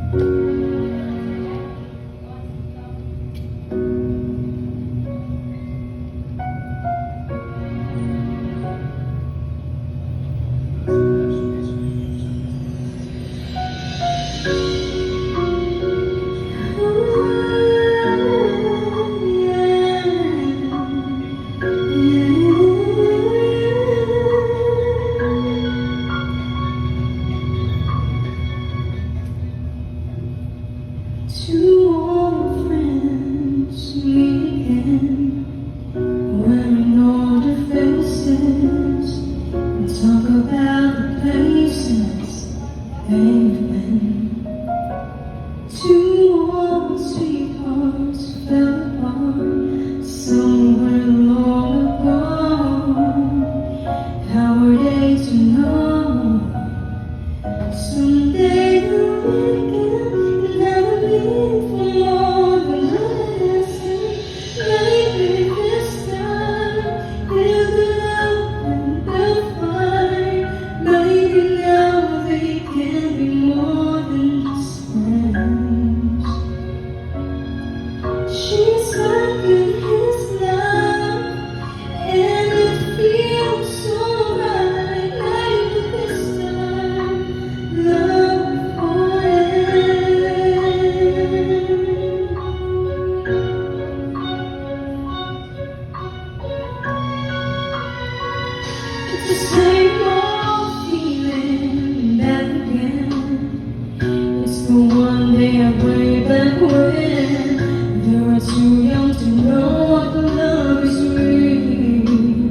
Two old friends meet again, wearing older faces, and talk about the places they've been. Two old sweethearts fell apart somewhere long ago. How were they to know? Someday they'll meet again, never meet for more than lessons. Maybe this time they'll get out and they'll find. Maybe now they can be more than just friends. She's back in his life, and it feels so right. Maybe this time love will end. It's the same old feeling back again. It's the one day I way back when they were too young to know what the love is real.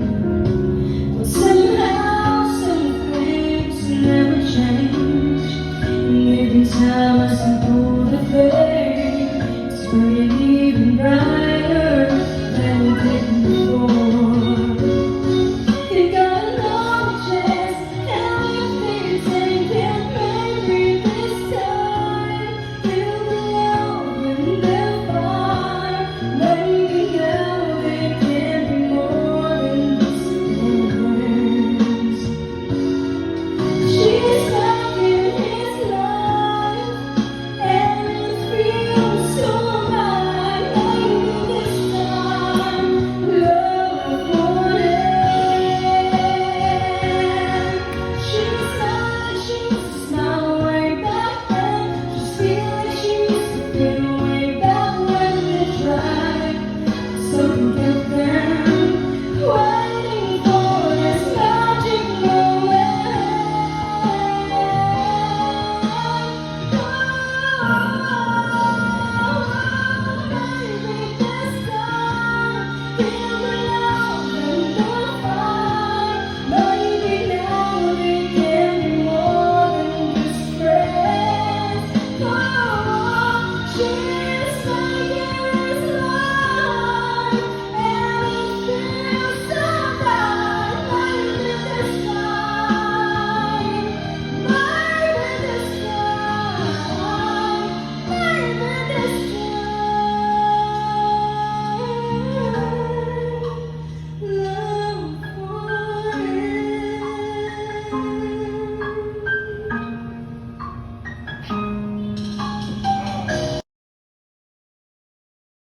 But somehow some things never change, and every time I see through the face,